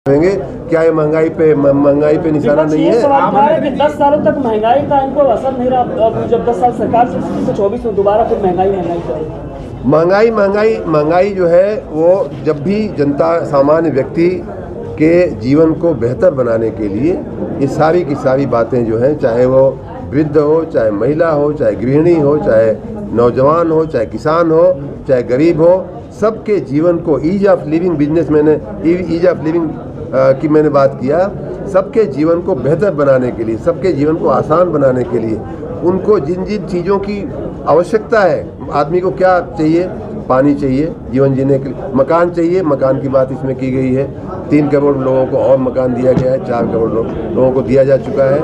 क्या ये महंगाई पे निशाना नहीं है? कि 10 सालों तक महंगाई का इनको असर नहीं रहा। अब जब 10 साल सरकार से 24 में दोबारा फिर महंगाई जो है वो जब भी जनता सामान्य व्यक्ति के जीवन को बेहतर बनाने के लिए ये सारी की सारी बातें जो हैं, चाहे वो वृद्ध हो, चाहे महिला हो, चाहे गृहिणी हो, चाहे नौजवान हो, चाहे किसान हो, चाहे गरीब हो, सबके जीवन को ease of living ease of living की मैंने बात किया। सबके जीवन को बेहतर बनाने के लिए, सबके जीवन को आसान बनाने के लिए उनको जिन जिन चीज़ों की आवश्यकता है, आदमी को क्या चाहिए, पानी चाहिए जीवन जीने के लिए, मकान चाहिए, मकान की बात इसमें की गई है। 3 करोड़ लोगों को और मकान दिया गया है, 4 करोड़ लोगों को दिया जा चुका है।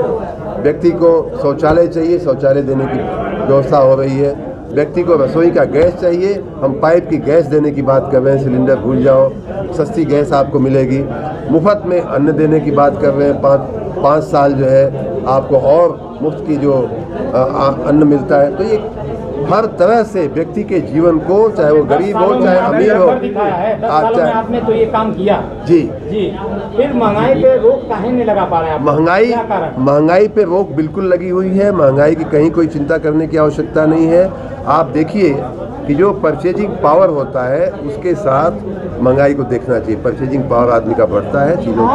व्यक्ति को शौचालय चाहिए, शौचालय देने की व्यवस्था हो रही है। व्यक्ति को रसोई का गैस चाहिए, हम पाइप की गैस देने की बात कर रहे हैं, सिलेंडर भूल जाओ, सस्ती गैस आपको मिलेगी। मुफ्त में अन्न देने की बात कर रहे हैं, 5 साल जो है आपको और मुफ्त की जो अन्न मिलता है। तो ये हर तरह से व्यक्ति के जीवन को, चाहे वो गरीब हो चाहे अमीर हो, आपने तो ये काम किया जी। फिर महंगाई पे रोक काहे नहीं लगा पा रहे हैं? महंगाई पे रोक बिल्कुल लगी हुई है। महंगाई की कहीं कोई चिंता करने की आवश्यकता नहीं है। आप देखिए कि जो परचेजिंग पावर होता है उसके साथ महंगाई को देखना चाहिए। परचेजिंग पावर आदमी का बढ़ता है चीज़ों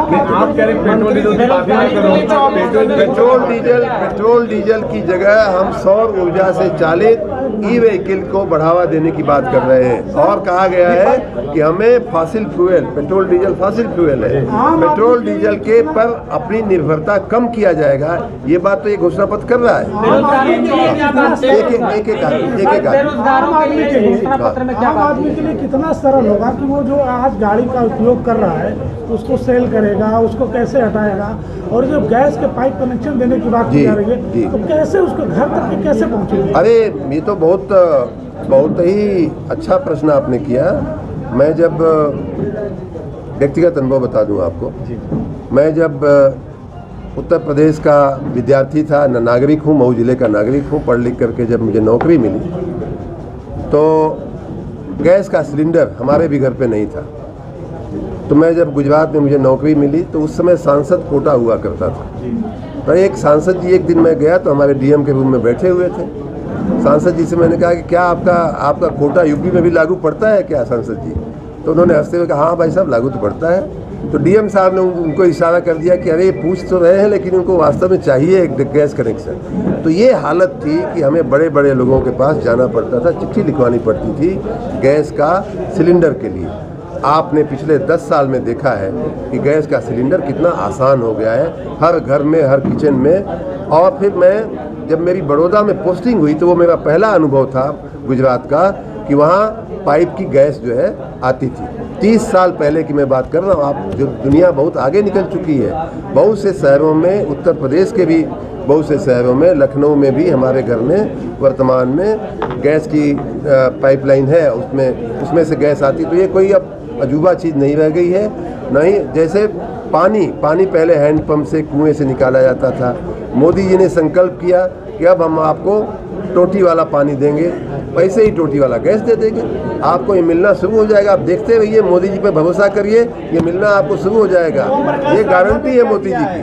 पेट्रोल डीजल की जगह हम सौर ऊर्जा से चालित ई व्हीकल को बढ़ावा देने की बात कर रहे हैं। और कहा गया है कि हमें fossil fuel, petrol diesel fossil fuel है, पेट्रोल डीजल के पर अपनी निर्भरता कम किया जाएगा। ये बात तो ये घोषणा पत्र कर रहा है। आम आदमी के लिए कितना सरल होगा कि वो जो आज गाड़ी का उपयोग कर रहा है उसको सेल करेगा, उसको कैसे हटाएगा, और जो गैस के पाइप कनेक्शन देने की बात की जा रही है तो कैसे उसको घर तक कैसे पहुँचेगी? अरे ये तो बहुत ही अच्छा प्रश्न आपने किया। मैं जब व्यक्तिगत अनुभव बता दूं आपको, मैं जब उत्तर प्रदेश का विद्यार्थी था, नागरिक हूँ, मऊ जिले का नागरिक हूँ, पढ़ लिख करके जब मुझे नौकरी मिली तो गैस का सिलेंडर हमारे भी घर पे नहीं था। तो मैं जब गुजरात में मुझे नौकरी मिली तो उस समय सांसद कोटा हुआ करता था। तो एक सांसद जी, एक दिन मैं गया तो हमारे डीएम के रूम में बैठे हुए थे। सांसद जी से मैंने कहा कि क्या आपका कोटा यूपी में भी लागू पड़ता है क्या सांसद जी? तो उन्होंने हंसते हुए कहा, हाँ भाई साहब लागू तो पड़ता है। तो डीएम साहब ने उनको इशारा कर दिया कि अरे पूछ तो रहे हैं लेकिन उनको वास्तव में चाहिए एक गैस कनेक्शन। तो ये हालत थी कि हमें बड़े बड़े लोगों के पास जाना पड़ता था, चिट्ठी लिखवानी पड़ती थी गैस का सिलेंडर के लिए। आपने पिछले 10 साल में देखा है कि गैस का सिलेंडर कितना आसान हो गया है, हर घर में, हर किचन में। और फिर मैं जब मेरी बड़ौदा में पोस्टिंग हुई तो वो मेरा पहला अनुभव था गुजरात का कि वहाँ पाइप की गैस जो है आती थी। 30 साल पहले की मैं बात कर रहा हूँ। आप जो दुनिया बहुत आगे निकल चुकी है। बहुत से शहरों में, उत्तर प्रदेश के भी बहुत से शहरों में, लखनऊ में भी हमारे घर में वर्तमान में गैस की पाइपलाइन है, उसमें से गैस आती। तो ये कोई अब अजूबा चीज़ नहीं रह गई है। नहीं, जैसे पानी पहले हैंडपंप से, कुएं से निकाला जाता था। मोदी जी ने संकल्प किया कि अब हम आपको टोटी वाला पानी देंगे, वैसे ही टोटी वाला गैस दे देंगे, आपको ये मिलना शुरू हो जाएगा। आप देखते रहिए, मोदी जी पे भरोसा करिए, ये मिलना आपको शुरू हो जाएगा। ये गारंटी है मोदी जी की।